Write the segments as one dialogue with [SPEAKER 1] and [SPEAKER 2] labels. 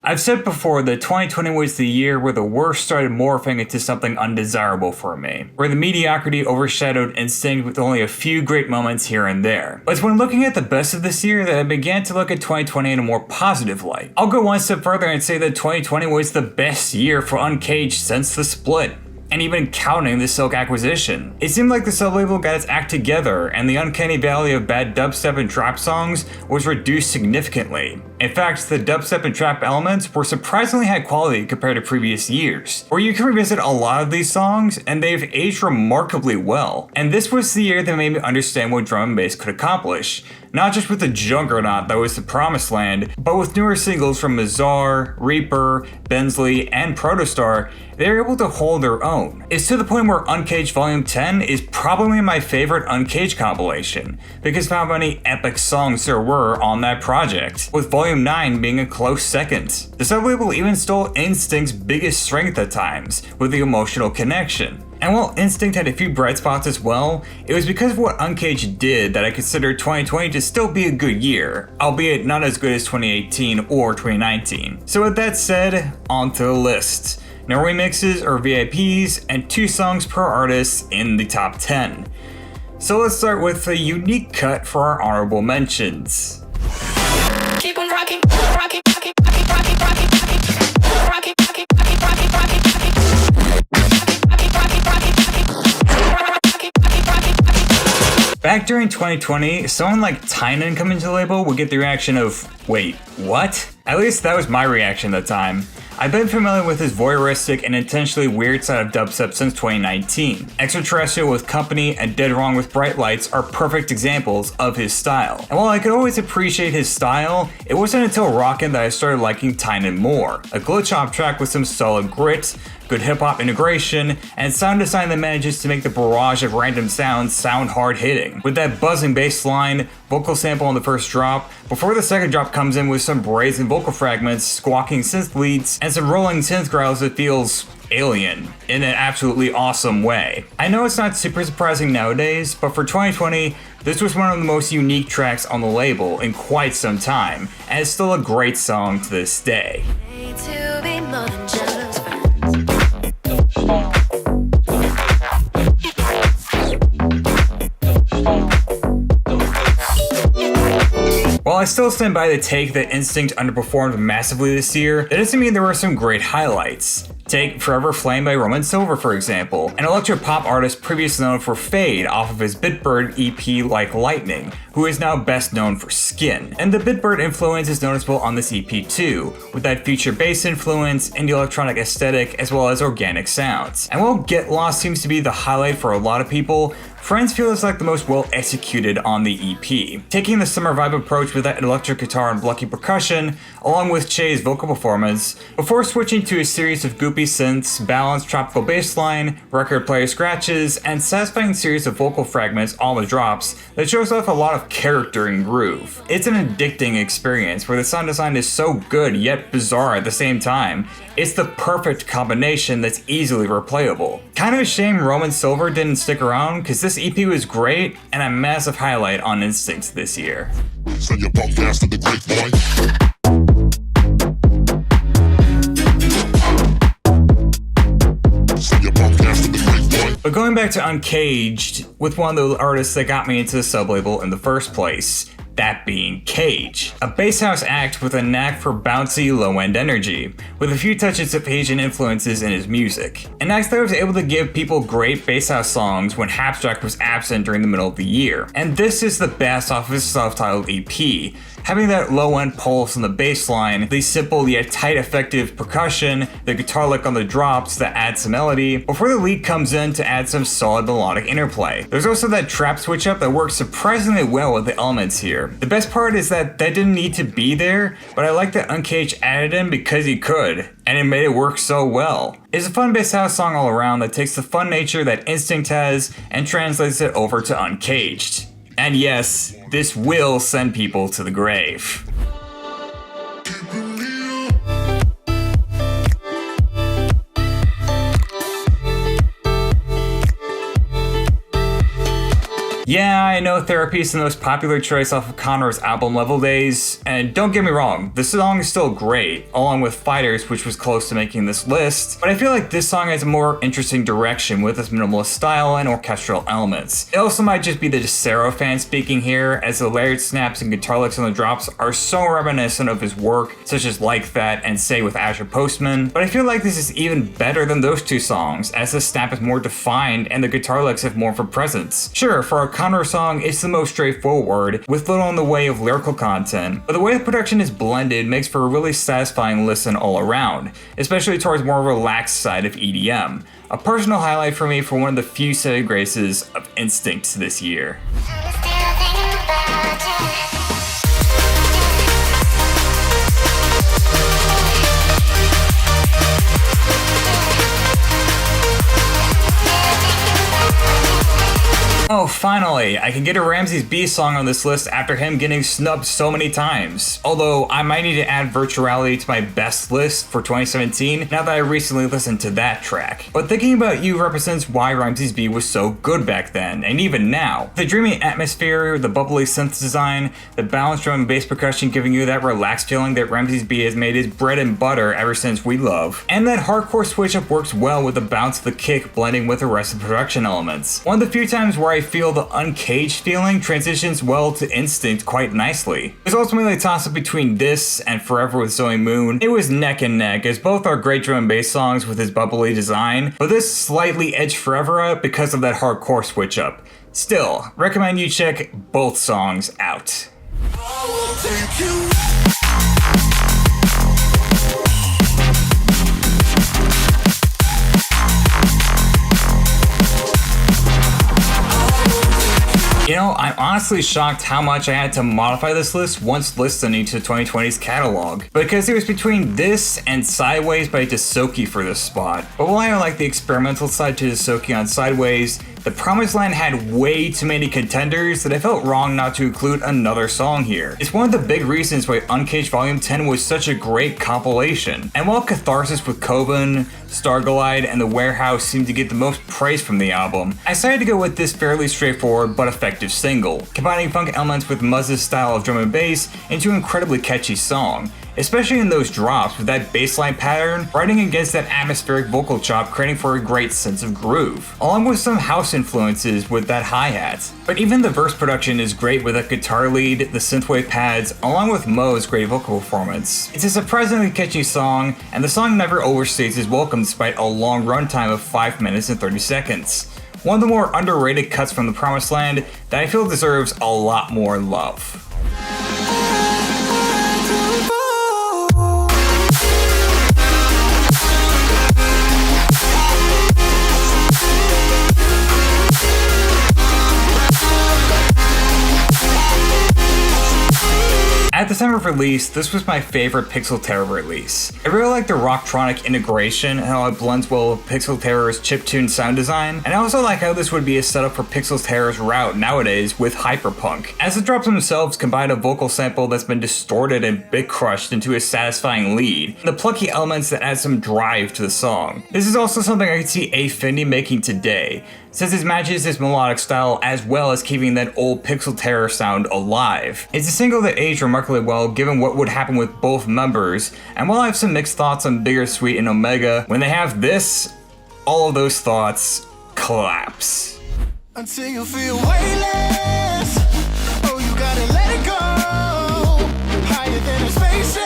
[SPEAKER 1] I've said before that 2020 was the year where the worst started morphing into something undesirable for me, where the mediocrity overshadowed Instinct with only a few great moments here and there. But it's when looking at the best of this year that I began to look at 2020 in a more positive light. I'll go one step further and say that 2020 was the best year for Uncaged since the split, and even counting the Silk acquisition. It seemed like the sublabel got its act together, and the uncanny valley of bad dubstep and trap songs was reduced significantly. In fact, the dubstep and trap elements were surprisingly high quality compared to previous years, where you can revisit a lot of these songs and they've aged remarkably well. And this was the year that made me understand what drum and bass could accomplish, not just with the juggernaut that was the Promised Land, but with newer singles from Mazar, Reaper, Bensley, and Protostar. They were able to hold their own. It's to the point where Uncaged Volume 10 is probably my favorite Uncaged compilation, because of how many epic songs there were on that project, with Volume 9 being a close second. The sublabel even stole Instinct's biggest strength at times, with the emotional connection. And while Instinct had a few bright spots as well, it was because of what Uncaged did that I consider 2020 to still be a good year, albeit not as good as 2018 or 2019. So with that said, on to the list. No remixes or VIPs, and 2 songs per artist in the top 10. So let's start with a unique cut for our honorable mentions.
[SPEAKER 2] Keep on rocking, rocking, rocking, rocking, rocking, rocking, rocking, rocking, rocking, rocking,
[SPEAKER 1] Back during 2020, someone like Tynan coming to the label would get the reaction of, wait, what? At least that was my reaction at the time. I've been familiar with his voyeuristic and intentionally weird side of dubstep since 2019. Extraterrestrial with Company and Dead Wrong with Bright Lights are perfect examples of his style. And while I could always appreciate his style, it wasn't until Rockin that I started liking Tynan more. A glitch hop track with some solid grit, good hip-hop integration, and sound design that manages to make the barrage of random sounds sound hard-hitting. With that buzzing bass line, vocal sample on the first drop, before the second drop comes in with some brazen vocal fragments, squawking synth leads, and some rolling synth growls that feels alien in an absolutely awesome way. I know it's not super surprising nowadays, but for 2020, this was one of the most unique tracks on the label in quite some time, and it's still a great song to this day. While I still stand by the take that Instinct underperformed massively this year, that doesn't mean there were some great highlights. Take Forever Flame by Roman Silver, for example, an electro-pop artist previously known for Fade off of his Bitbird EP Like Lightning, who is now best known for Skin. And the Bitbird influence is noticeable on this EP too, with that future bass influence, indie electronic aesthetic, as well as organic sounds. And while Get Lost seems to be the highlight for a lot of people, Friends feels like the most well executed on the EP, taking the summer vibe approach with that electric guitar and plucky percussion, along with Che's vocal performance, before switching to a series of goopy synths, balanced tropical bass line, record player scratches, and satisfying series of vocal fragments on the drops that shows off a lot of character and groove. It's an addicting experience where the sound design is so good yet bizarre at the same time. It's the perfect combination that's easily replayable. Kind of a shame Roman Silver didn't stick around, cause this EP was great and a massive highlight on Instinct this year.
[SPEAKER 3] Send your podcast to the great boy.
[SPEAKER 1] But going back to Uncaged, with one of the artists that got me into the sublabel in the first place, that being Cage, a bass house act with a knack for bouncy, low-end energy, with a few touches of Asian influences in his music. An act that was able to give people great bass house songs when Hapstrack was absent during the middle of the year. And this is the best off of his self-titled EP, having that low-end pulse on the bass line, the simple yet tight effective percussion, the guitar lick on the drops that adds some melody, before the lead comes in to add some solid melodic interplay. There's also that trap switch up that works surprisingly well with the elements here. The best part is that didn't need to be there, but I like that Uncaged added in because he could, and it made it work so well. It's a fun bass house song all around that takes the fun nature that Instinct has and translates it over to Uncaged. And yes, this will send people to the grave. Yeah, I know Therapy is the most popular choice off of Connor's album Level Days, and don't get me wrong, this song is still great, along with Fighters, which was close to making this list, but I feel like this song has a more interesting direction with its minimalist style and orchestral elements. It also might just be the Desero fan speaking here, as the layered snaps and guitar licks on the drops are so reminiscent of his work, such as Like That and Say with Azure Postman, but I feel like this is even better than those two songs, as the snap is more defined and the guitar licks have more of a presence. Sure, for a Connor song, it's the most straightforward, with little in the way of lyrical content, but the way the production is blended makes for a really satisfying listen all around, especially towards more relaxed side of EDM. A personal highlight for me for one of the few saving graces of Instinct this year. Oh, finally, I can get a Ramses B song on this list after him getting snubbed so many times. Although, I might need to add Virtuality to my best list for 2017 now that I recently listened to that track. But Thinking About You represents why Ramses B was so good back then, and even now. The dreamy atmosphere, the bubbly synth design, the balanced drum and bass percussion giving you that relaxed feeling that Ramses B has made his bread and butter ever since We Love. And that hardcore switch up works well with the bounce of the kick blending with the rest of the production elements. One of the few times where I feel the uncaged feeling transitions well to Instinct quite nicely. It was ultimately a toss-up between this and Forever with Zoe Moon. It was neck and neck, as both are great drum and bass songs with his bubbly design, but this slightly edged Forever up because of that hardcore switch up. Still, recommend you check both songs out. You know, I'm honestly shocked how much I had to modify this list once listening to 2020's catalog, because it was between this and Sideways by Dasoki for this spot. But while I like the experimental side to Dasoki on Sideways, The Promised Land had way too many contenders that I felt wrong not to include another song here. It's one of the big reasons why Uncaged Volume 10 was such a great compilation. And while Catharsis with Coven, Starglide, and The Warehouse seemed to get the most praise from the album, I decided to go with this fairly straightforward but effective single, combining funk elements with Muzz's style of drum and bass into an incredibly catchy song. Especially in those drops with that bassline pattern riding against that atmospheric vocal chop, creating for a great sense of groove, along with some house influences with that hi-hat. But even the verse production is great with a guitar lead, the synthwave pads, along with Mo's great vocal performance. It's a surprisingly catchy song, and the song never overstays its welcome despite a long runtime of 5 minutes and 30 seconds. One of the more underrated cuts from The Promised Land that I feel deserves a lot more love. At the time of release, this was my favorite Pixel Terror release. I really like the Rocktronic integration and how it blends well with Pixel Terror's chiptune sound design, and I also like how this would be a setup for Pixel Terror's route nowadays with Hyperpunk, as the drops themselves combine a vocal sample that's been distorted and bit crushed into a satisfying lead, and the plucky elements that add some drive to the song. This is also something I could see A. Findy making today, since it matches his melodic style as well as keeping that old Pixel Terror sound alive. It's a single that aged remarkably well given what would happen with both members, and while I have some mixed thoughts on Bigger Sweet and Omega, when they have this, all of those thoughts collapse.
[SPEAKER 4] Until you feel weightless, oh you gotta let it go, higher than a spaceship,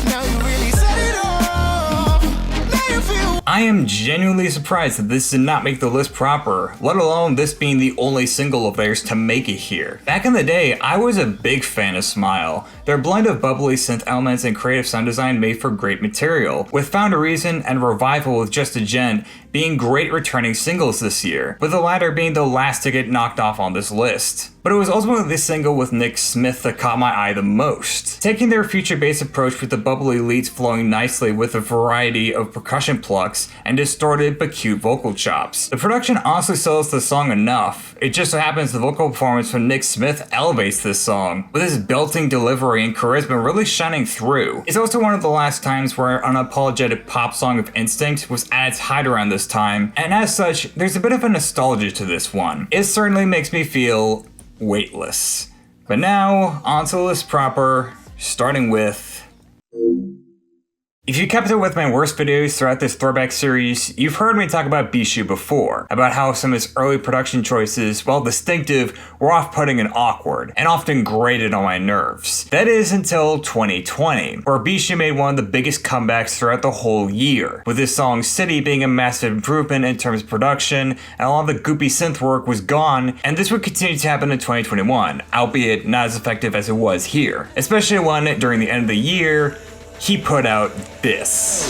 [SPEAKER 4] now you really set it off, now you feel.
[SPEAKER 1] I am genuinely surprised that this did not make the list proper, let alone this being the only single of theirs to make it here. Back in the day, I was a big fan of Smile. Their blend of bubbly synth elements and creative sound design made for great material, with Found a Reason and Revival with Just a Gent being great returning singles this year, with the latter being the last to get knocked off on this list. But it was ultimately this single with Nick Smith that caught my eye the most, taking their future-based approach with the bubbly leads flowing nicely with a variety of percussion plucks and distorted but cute vocal chops. The production honestly sells the song enough, it just so happens the vocal performance from Nick Smith elevates this song, with his belting delivery and charisma really shining through. It's also one of the last times where an unapologetic pop song of Instinct was at its height around this this time, and as such, there's a bit of a nostalgia to this one. It certainly makes me feel weightless. But now, onto the list proper, starting with... If you kept up with my worst videos throughout this throwback series, you've heard me talk about Bishu before, about how some of his early production choices, while distinctive, were off-putting and awkward, and often grated on my nerves. That is until 2020, where Bishu made one of the biggest comebacks throughout the whole year, with his song City being a massive improvement in terms of production, and a lot of the goopy synth work was gone, and this would continue to happen in 2021, albeit not as effective as it was here. Especially when, during the end of the year, he put out this.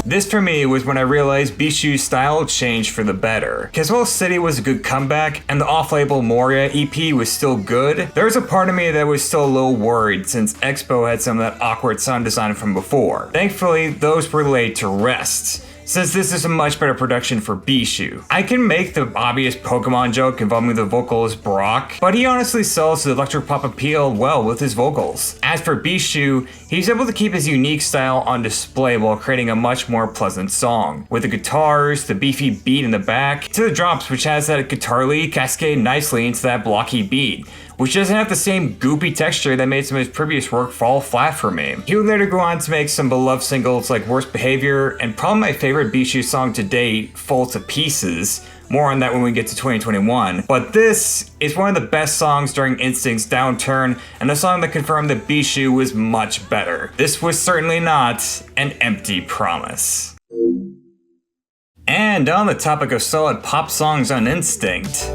[SPEAKER 1] This for me was when I realized Bishu's style changed for the better. Because while City was a good comeback and the off-label Moria EP was still good, there was a part of me that was still a little worried since Expo had some of that awkward sound design from before. Thankfully, those were laid to rest, since this is a much better production for Bishu. I can make the obvious Pokemon joke involving the vocalist Brock, but he honestly sells the electropop appeal well with his vocals. As for Bishu, he's able to keep his unique style on display while creating a much more pleasant song, with the guitars, the beefy beat in the back, to the drops which has that guitar lead cascade nicely into that blocky beat, which doesn't have the same goopy texture that made some of his previous work fall flat for me. He would later go on to make some beloved singles like Worst Behavior, and probably my favorite Bishu song to date, Fall to Pieces. More on that when we get to 2021. But this is one of the best songs during Instinct's downturn, and a song that confirmed that Bishu was much better. This was certainly not an empty promise. And on the topic of solid pop songs on Instinct,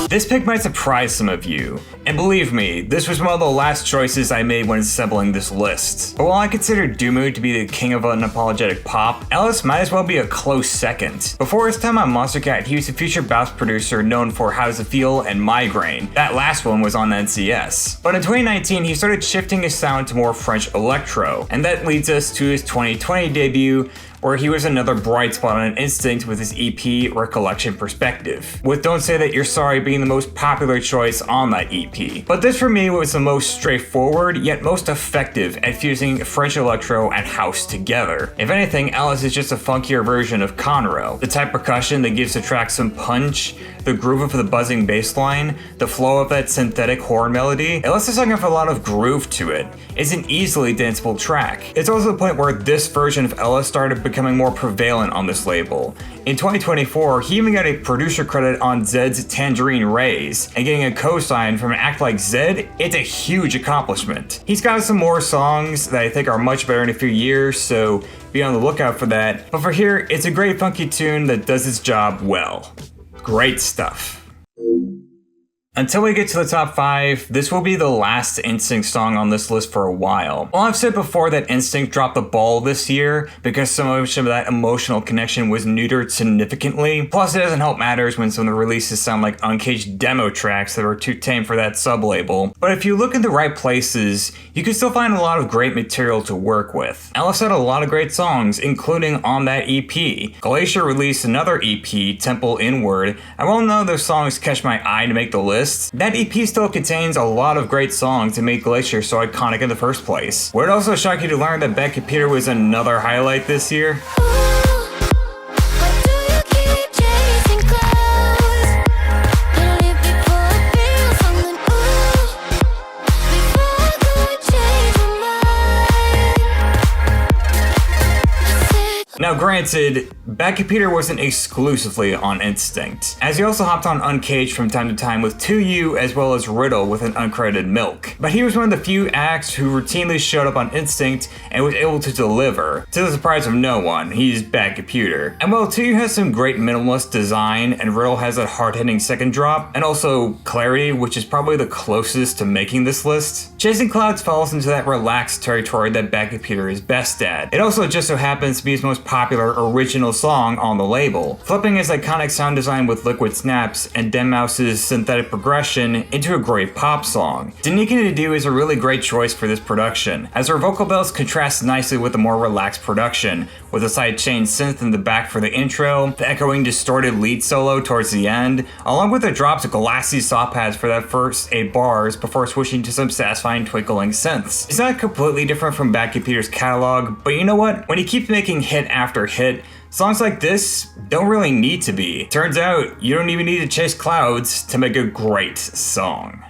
[SPEAKER 1] this pick might surprise some of you, and believe me, this was one of the last choices I made when assembling this list. But while I consider Dumu to be the king of unapologetic pop, Ellis might as well be a close second. Before his time on Monstercat, he was a future bounce producer known for How Does It Feel and Migraine. That last one was on NCS. But in 2019, he started shifting his sound to more French electro, and that leads us to his 2020 debut, where he was another bright spot on Instinct with his EP Recollection Perspective, with Don't Say That You're Sorry being the most popular choice on that EP. But this for me was the most straightforward, yet most effective at fusing French electro and house together. If anything, Alice is just a funkier version of Conroe. The type percussion that gives the track some punch, the groove of the buzzing bass line, the flow of that synthetic horn melody, it lets the song have a lot of groove to it. It's an easily danceable track. It's also the point where this version of Ella started becoming more prevalent on this label. In 2024, he even got a producer credit on Zed's Tangerine Rays, and getting a co-sign from an act like Zed, it's a huge accomplishment. He's got some more songs that I think are much better in a few years, so be on the lookout for that. But for here, it's a great funky tune that does its job well. Great stuff. Until we get to the top 5, this will be the last Instinct song on this list for a while. Well, I've said before that Instinct dropped the ball this year because so much of that emotional connection was neutered significantly. Plus, it doesn't help matters when some of the releases sound like uncaged demo tracks that are too tame for that sub-label. But if you look in the right places, you can still find a lot of great material to work with. Alice had a lot of great songs, including on that EP. Glacier released another EP, Temple Inward, and while none of those songs catch my eye to make the list, that EP still contains a lot of great songs to make Glacier so iconic in the first place. Would it also shock you to learn that Bad Computer was another highlight this year? Now granted, Bad Computer wasn't exclusively on Instinct, as he also hopped on Uncaged from time to time with 2U as well as Riddle with an uncredited Milk. But he was one of the few acts who routinely showed up on Instinct and was able to deliver. To the surprise of no one, he's Bad Computer. And while 2U has some great minimalist design and Riddle has that hard-hitting second drop, and also Clarity, which is probably the closest to making this list, Chasing Clouds falls into that relaxed territory that Bad Computer is best at. It also just so happens to be his most popular original song on the label, flipping his iconic sound design with liquid snaps and deadmau5's synthetic progression into a great pop song. Danica Nadu is a really great choice for this production, as her vocal bells contrast nicely with the more relaxed production, with a sidechain synth in the back for the intro, the echoing distorted lead solo towards the end, along with the drops of glassy saw pads for that first 8 bars before switching to some satisfying twinkling synths. It's not completely different from Bad Computer's catalog, but you know what? When he keeps making hit after hit, songs like this don't really need to be. Turns out, you don't even need to chase clouds to make a great song.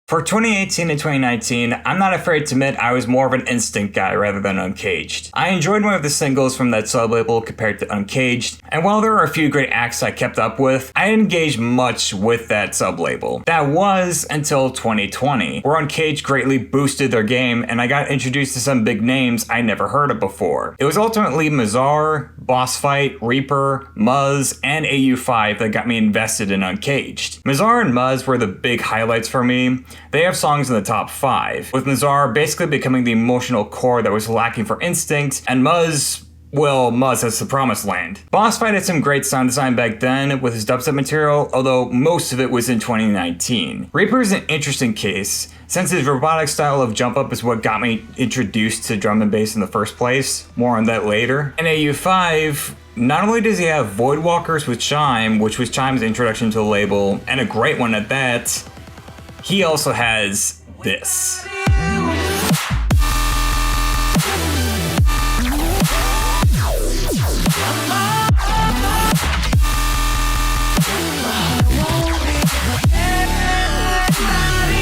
[SPEAKER 1] For 2018 and 2019, I'm not afraid to admit I was more of an Instinct guy rather than Uncaged. I enjoyed one of the singles from that sub-label compared to Uncaged, and while there are a few great acts I kept up with, I didn't engage much with that sub-label. That was until 2020, where Uncaged greatly boosted their game and I got introduced to some big names I never heard of before. It was ultimately Mazar, Boss Fight, Reaper, Muzz, and AU5 that got me invested in Uncaged. Mazar and Muzz were the big highlights for me. They have songs in the top 5, with Mazar basically becoming the emotional core that was lacking for Instinct, and Muzz has the promised land. Boss Fight had some great sound design back then with his dubstep material, although most of it was in 2019. Reaper is an interesting case, since his robotic style of jump up is what got me introduced to drum and bass in the first place. More on that later. And AU5, not only does he have Voidwalkers with Chime, which was Chime's introduction to the label, and a great one at that, he also has this.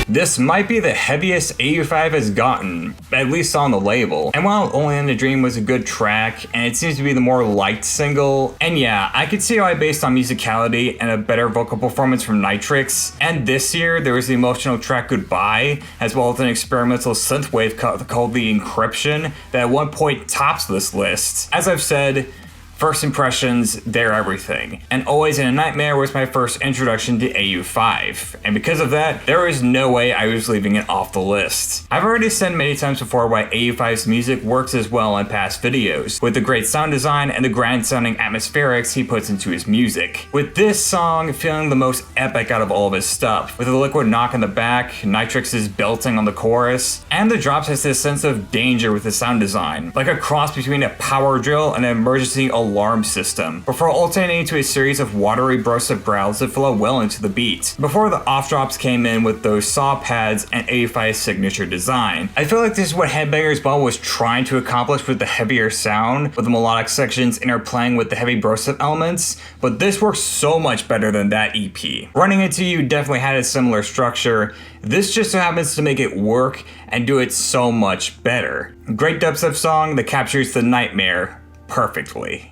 [SPEAKER 1] This might be the heaviest AU5 has gotten, at least on the label. And while Only in a Dream was a good track, and it seems to be the more liked single, and yeah, I could see why based on musicality and a better vocal performance from Nitrix. And this year, there was the emotional track Goodbye, as well as an experimental synthwave called The Encryption, that at one point tops this list. As I've said, first impressions, they're everything. And Always in a Nightmare was my first introduction to AU5. And because of that, there was no way I was leaving it off the list. I've already said many times before why AU5's music works as well in past videos, with the great sound design and the grand sounding atmospherics he puts into his music. With this song feeling the most epic out of all of his stuff, with the liquid knock in the back, Nitrix's belting on the chorus, and the drops has this sense of danger with the sound design, like a cross between a power drill and an emergency alarm system, before alternating to a series of watery bursts of growls that flow well into the beat, before the off drops came in with those saw pads and AU5's signature design. I feel like this is what Headbangers Ball was trying to accomplish with the heavier sound, with the melodic sections interplaying with the heavy burst of elements, but this works so much better than that EP. Running Into You definitely had a similar structure. This just so happens to make it work and do it so much better. Great dubstep song that captures the nightmare perfectly.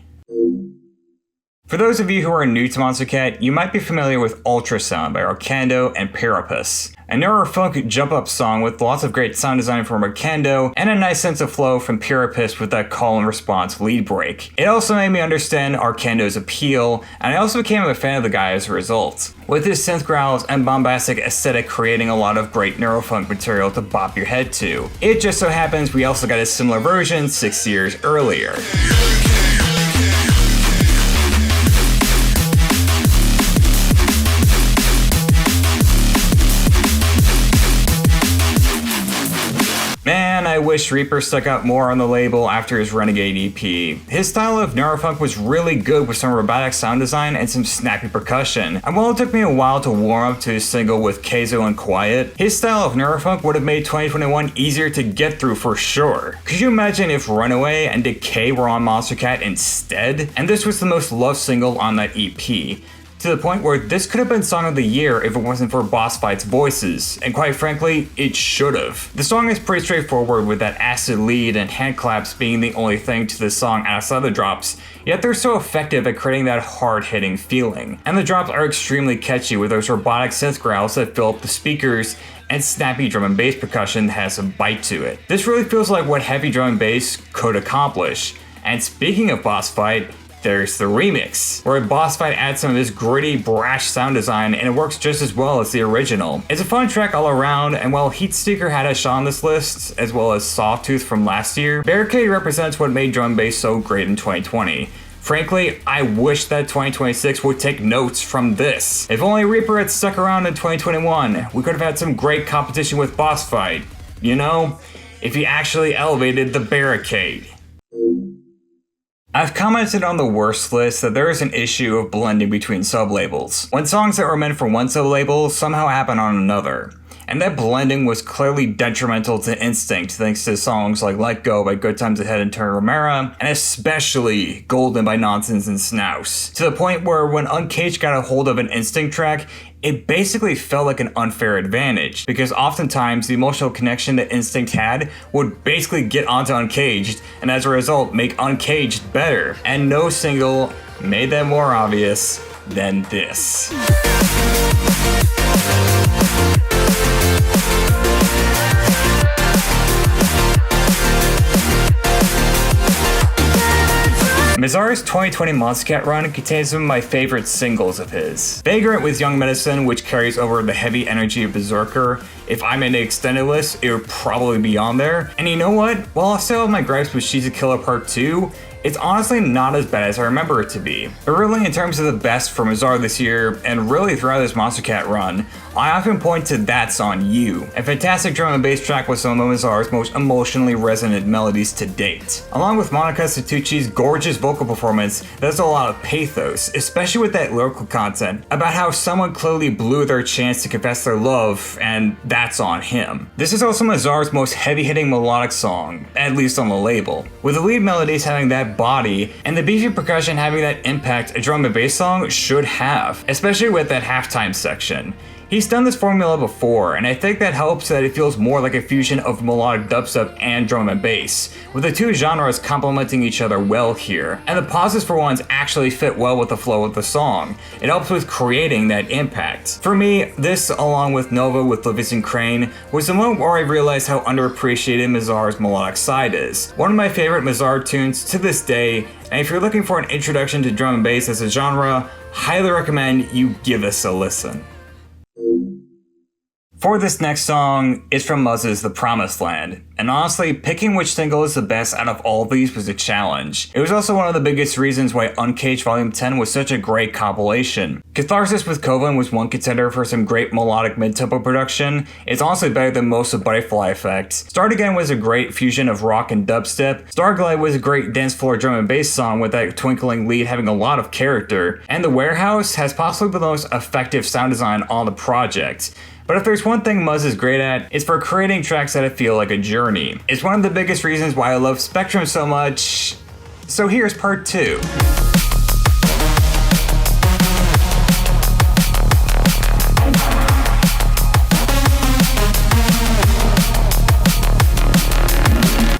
[SPEAKER 1] For those of you who are new to Monstercat, you might be familiar with Ultrasound by Arcando and Parapus, a neurofunk jump-up song with lots of great sound design from Arcando and a nice sense of flow from Parapus with that call and response lead break. It also made me understand Arcando's appeal, and I also became a fan of the guy as a result, with his synth growls and bombastic aesthetic creating a lot of great neurofunk material to bop your head to. It just so happens we also got a similar version 6 years earlier. Man, I wish Reaper stuck out more on the label after his Renegade EP. His style of neurofunk was really good with some robotic sound design and some snappy percussion, and while it took me a while to warm up to his single with Keizo and Quiet, his style of neurofunk would have made 2021 easier to get through for sure. Could you imagine if Runaway and Decay were on Monstercat instead? And this was the most loved single on that EP. To the point where this could have been Song of the Year if it wasn't for Boss Fight's voices, and quite frankly, it should've. The song is pretty straightforward with that acid lead and hand claps being the only thing to the song outside the drops, yet they're so effective at creating that hard-hitting feeling. And the drops are extremely catchy with those robotic synth growls that fill up the speakers and snappy drum and bass percussion that has a bite to it. This really feels like what heavy drum and bass could accomplish. And speaking of Boss Fight, there's the remix, where Boss Fight adds some of his gritty, brash sound design and it works just as well as the original. It's a fun track all around, and while Heatseeker had a shot on this list, as well as Sawtooth from last year, Barricade represents what made drum and bass so great in 2020. Frankly, I wish that 2026 would take notes from this. If only Reaper had stuck around in 2021, we could have had some great competition with Boss Fight. You know, if he actually elevated the Barricade. I've commented on the worst list that there is an issue of blending between sublabels, when songs that were meant for one sublabel somehow happen on another. And that blending was clearly detrimental to Instinct thanks to songs like Let Go by Good Times Ahead and Terry Romero, and especially Golden by Nonsense and Snouse, to the point where when Uncaged got a hold of an Instinct track, it basically felt like an unfair advantage, because oftentimes the emotional connection that Instinct had would basically get onto Uncaged, and as a result make Uncaged better, and no single made that more obvious than this. Mizar's 2020 Monstercat run contains some of my favorite singles of his. Vagrant with Young Medicine, which carries over the heavy energy of Berserker. If I made an extended list, it would probably be on there. And you know what? While I still have my gripes with She's a Killer Part 2, it's honestly not as bad as I remember it to be. But really, in terms of the best from Mizar this year, and really throughout this Monstercat run, I often point to That's On You, a fantastic drum and bass track with some of Mizar's most emotionally resonant melodies to date. Along with Monica Satucci's gorgeous vocal performance, there's a lot of pathos, especially with that lyrical content, about how someone clearly blew their chance to confess their love, and that's on him. This is also Mizar's most heavy-hitting melodic song, at least on the label, with the lead melodies having that body, and the beefy percussion having that impact a drum and bass song should have, especially with that halftime section. He's done this formula before, and I think that helps that it feels more like a fusion of melodic dubstep and drum and bass, with the two genres complementing each other well here, and the pauses for once actually fit well with the flow of the song. It helps with creating that impact. For me, this, along with Nova with Livingston Crane, was the moment where I realized how underappreciated Mizar's melodic side is. One of my favorite Mizar tunes to this day, and if you're looking for an introduction to drum and bass as a genre, highly recommend you give this a listen. For this next song, it's from Muzz's The Promised Land, and honestly, picking which single is the best out of all of these was a challenge. It was also one of the biggest reasons why Uncaged Volume 10 was such a great compilation. Catharsis with Coven was one contender for some great melodic mid-tempo production. It's honestly better than most of Butterfly Effect. Start Again was a great fusion of rock and dubstep. Starglide was a great dance floor drum and bass song with that twinkling lead having a lot of character. And The Warehouse has possibly the most effective sound design on the project. But if there's one thing Muzz is great at, it's for creating tracks that feel like a journey. It's one of the biggest reasons why I love Spectrum so much. So here's part 2.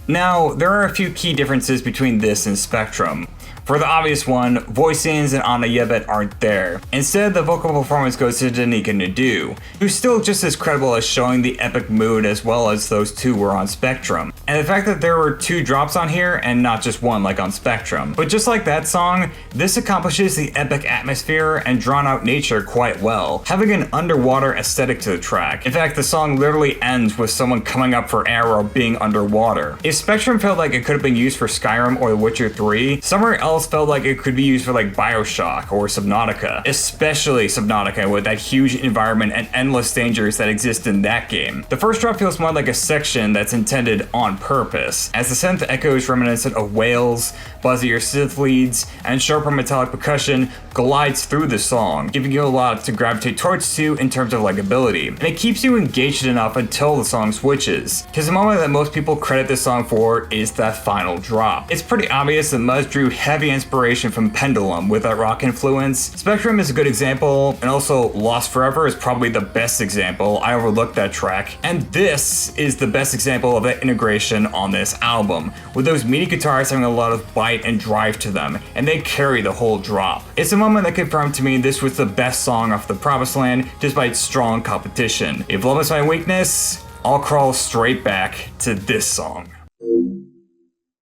[SPEAKER 1] Now, there are a few key differences between this and Spectrum. For the obvious one, Voicings and Anna Yebet aren't there. Instead, the vocal performance goes to Danica Nadeau, who's still just as credible as showing the epic mood as well as those two were on Spectrum. And the fact that there were 2 drops on here and not just one like on Spectrum. But just like that song, this accomplishes the epic atmosphere and drawn out nature quite well, having an underwater aesthetic to the track. In fact, the song literally ends with someone coming up for air while being underwater. If Spectrum felt like it could have been used for Skyrim or The Witcher 3, somewhere else felt like it could be used for like Bioshock or Subnautica, especially Subnautica with that huge environment and endless dangers that exist in that game. The first drop feels more like a section that's intended on purpose, as the synth echoes reminiscent of whales, buzzier synth leads, and sharper metallic percussion glides through the song, giving you a lot to gravitate towards too in terms of likability. And it keeps you engaged enough until the song switches, because the moment that most people credit this song for is that final drop. It's pretty obvious that Muzz drew heavy inspiration from Pendulum with that rock influence. Spectrum is a good example, and also Lost Forever is probably the best example. I overlooked that track. And this is the best example of that integration on this album, with those MIDI guitars having a lot of bite and drive to them, and they carry the whole drop. It's a moment that confirmed to me this was the best song off The Promised Land, despite strong competition. If love is my weakness, I'll crawl straight back to this song.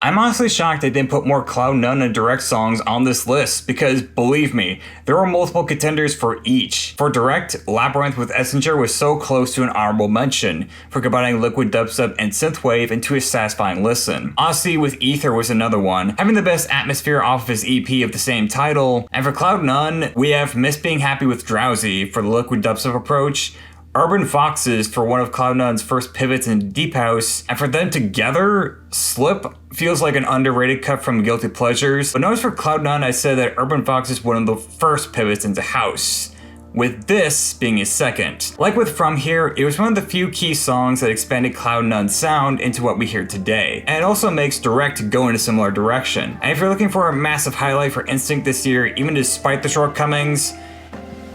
[SPEAKER 1] I'm honestly shocked they didn't put more Cloud9 and Direct songs on this list, because believe me, there were multiple contenders for each. For Direct, Labyrinth with Essenger was so close to an honorable mention, for combining liquid dubstep and synthwave into a satisfying listen. Aussie with Ether was another one, having the best atmosphere off of his EP of the same title. And for Cloud9, we have Miss Being Happy with Drowsy for the liquid dubstep approach, Urban Foxes for one of Cloud9's first pivots into deep house, and for them together, Slip feels like an underrated cut from Guilty Pleasures. But notice for Cloud9 I said that Urban Fox is one of the first pivots into house, with this being his second. Like with From Here, it was one of the few key songs that expanded Cloud9's sound into what we hear today. And it also makes Direct go in a similar direction. And if you're looking for a massive highlight for Instinct this year, even despite the shortcomings,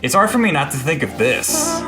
[SPEAKER 1] it's hard for me not to think of this.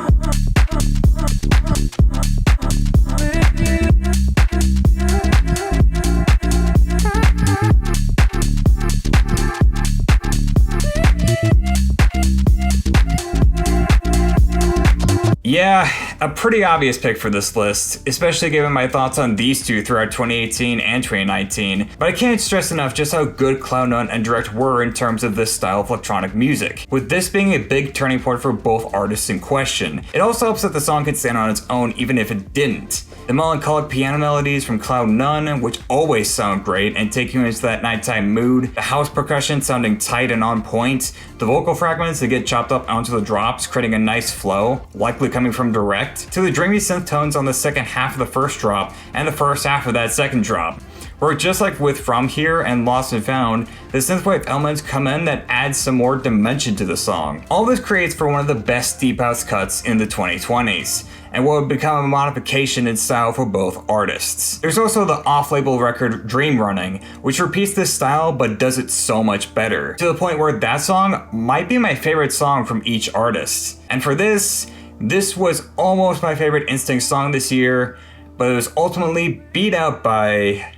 [SPEAKER 1] Yeah, a pretty obvious pick for this list, especially given my thoughts on these two throughout 2018 and 2019, but I can't stress enough just how good Cloud9 and Direct were in terms of this style of electronic music, with this being a big turning point for both artists in question. It also helps that the song can stand on its own even if it didn't. The melancholic piano melodies from Cloud9, which always sound great and take you into that nighttime mood, the house percussion sounding tight and on point, the vocal fragments that get chopped up onto the drops, creating a nice flow, likely coming from Direct, to the dreamy synth tones on the second half of the first drop and the first half of that second drop, where just like with From Here and Lost and Found, the synthwave elements come in that add some more dimension to the song. All this creates for one of the best deep house cuts in the 2020s, and what would become a modification in style for both artists. There's also the off-label record Dream Running, which repeats this style but does it so much better, to the point where that song might be my favorite song from each artist. And for this was almost my favorite Instinct song this year, but it was ultimately beat out by...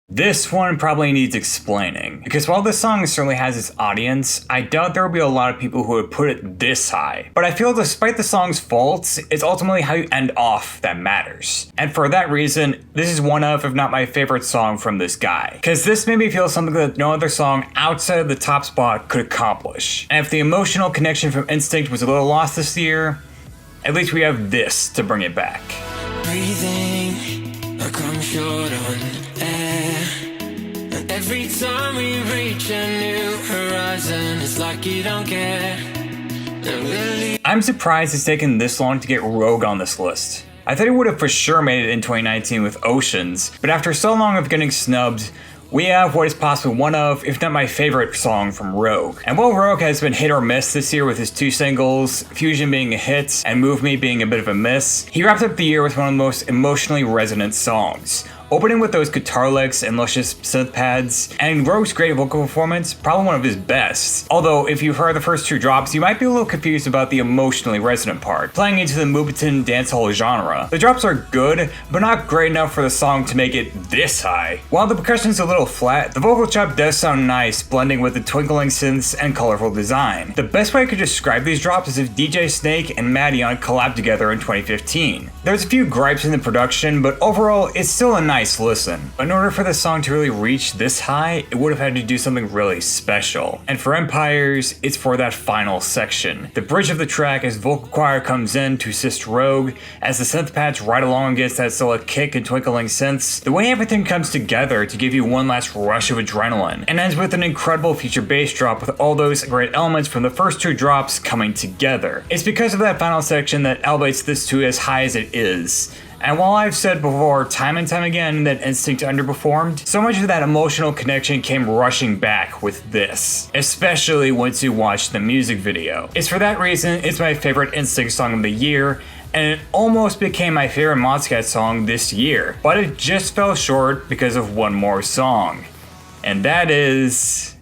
[SPEAKER 1] This one probably needs explaining, because while this song certainly has its audience, I doubt there will be a lot of people who would put it this high. But I feel despite the song's faults, it's ultimately how you end off that matters. And for that reason, this is one of, if not my favorite song from this guy. Because this made me feel something that no other song outside of the top spot could accomplish. And if the emotional connection from Instinct was a little lost this year, at least we have this to bring it back.
[SPEAKER 5] Breathing, I come short on air. And every time we reach a new horizon, it's like you don't care.
[SPEAKER 1] I'm surprised it's taken this long to get Rogue on this list. I thought it would have for sure made it in 2019 with Oceans, but after so long of getting snubbed, we have what is possibly one of, if not my favorite song from Rogue. And while Rogue has been hit or miss this year with his two singles, Fusion being a hit and Move Me being a bit of a miss, he wrapped up the year with one of the most emotionally resonant songs. Opening with those guitar licks and luscious synth pads, and Rogue's great vocal performance, probably one of his best. Although, if you've heard the first two drops, you might be a little confused about the emotionally resonant part, playing into the Moobiton dancehall genre. The drops are good, but not great enough for the song to make it this high. While the percussion's a little flat, the vocal chop does sound nice, blending with the twinkling synths and colorful design. The best way I could describe these drops is if DJ Snake and Madeon collabed together in 2015. There's a few gripes in the production, but overall, it's still a nice listen. In order for the song to really reach this high, it would have had to do something really special. And for Empires, it's for that final section. The bridge of the track as vocal choir comes in to assist Rogue, as the synth pads ride along against that solid kick and twinkling synths, the way everything comes together to give you one last rush of adrenaline, and ends with an incredible feature bass drop with all those great elements from the first two drops coming together. It's because of that final section that elevates this to as high as it is. And while I've said before time and time again that Instinct underperformed, so much of that emotional connection came rushing back with this, especially once you watch the music video. It's for that reason it's my favorite Instinct song of the year, and it almost became my favorite Monstercat song this year, but it just fell short because of one more song. And that is...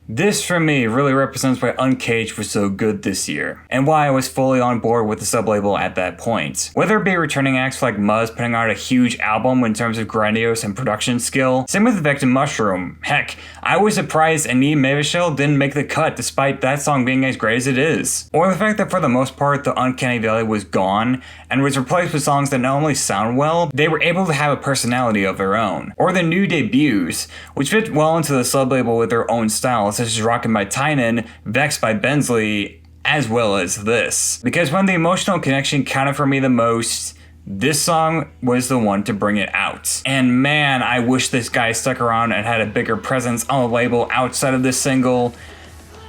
[SPEAKER 1] This for me really represents why Uncaged was so good this year, and why I was fully on board with the sublabel at that point. Whether it be returning acts like Muzz putting out a huge album in terms of grandiose and production skill, same with Victim Mushroom. Heck, I was surprised Annie Mavishell didn't make the cut despite that song being as great as it is. Or the fact that for the most part the Uncanny Valley was gone and was replaced with songs that not only sound well, they were able to have a personality of their own. Or the new debuts, which fit well into the sublabel with their own style, such as Rockin by Tynan, Vex by Bensley, as well as this. Because when the emotional connection counted for me the most, this song was the one to bring it out. And man, I wish this guy stuck around and had a bigger presence on the label outside of this single,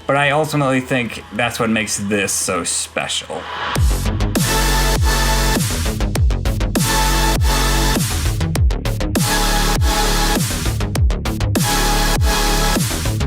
[SPEAKER 1] but I ultimately think that's what makes this so special.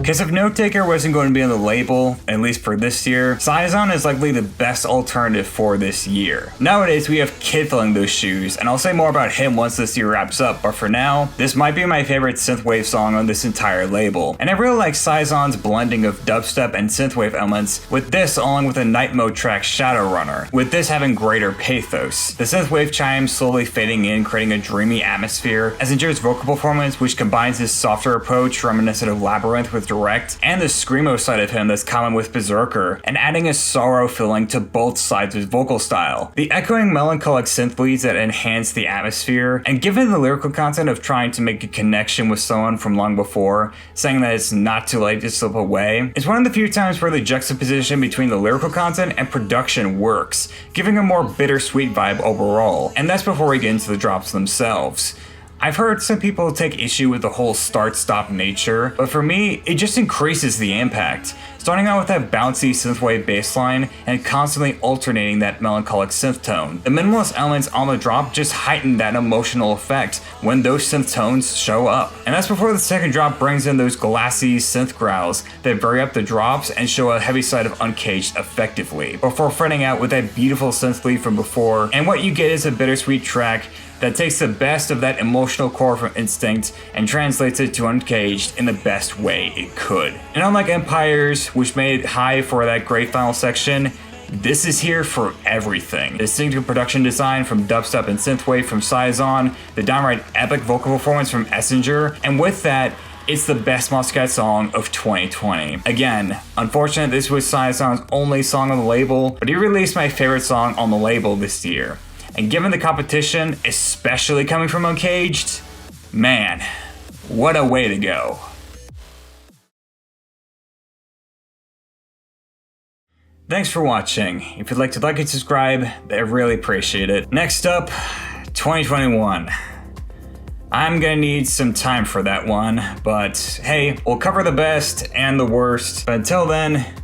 [SPEAKER 1] Because if Note Taker wasn't going to be on the label, at least for this year, Saison is likely the best alternative for this year. Nowadays, we have Kid filling those shoes, and I'll say more about him once this year wraps up, but for now, this might be my favorite synthwave song on this entire label. And I really like Saison's blending of dubstep and synthwave elements, with this along with a night mode track Shadowrunner, with this having greater pathos. The synthwave chimes slowly fading in, creating a dreamy atmosphere, as Endur's vocal performance, which combines his softer approach reminiscent of Labyrinth with direct, and the screamo side of him that's common with Berserker, and adding a sorrow feeling to both sides of his vocal style. The echoing melancholic synth leads that enhance the atmosphere, and given the lyrical content of trying to make a connection with someone from long before, saying that it's not too late to slip away, it's one of the few times where the juxtaposition between the lyrical content and production works, giving a more bittersweet vibe overall, and that's before we get into the drops themselves. I've heard some people take issue with the whole start-stop nature, but for me, it just increases the impact. Starting out with that bouncy synthwave bassline and constantly alternating that melancholic synth tone. The minimalist elements on the drop just heighten that emotional effect when those synth tones show up. And that's before the second drop brings in those glassy synth growls that vary up the drops and show a heavy side of Uncaged effectively, before fretting out with that beautiful synth lead from before, and what you get is a bittersweet track that takes the best of that emotional core from Instinct and translates it to Uncaged in the best way it could. And unlike Empires, which made high for that great final section, this is here for everything. Distinctive production design from dubstep and synthwave from Saison, the downright epic vocal performance from Essinger, and with that, it's the best Monstercat song of 2020. Again, unfortunate this was Saison's only song on the label, but he released my favorite song on the label this year. And given the competition, especially coming from Uncaged, man, what a way to go. Thanks for watching. If you'd like to like and subscribe, I really appreciate it. Next up, 2021. I'm gonna need some time for that one, but hey, we'll cover the best and the worst. But until then,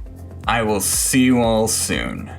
[SPEAKER 1] I will see you all soon.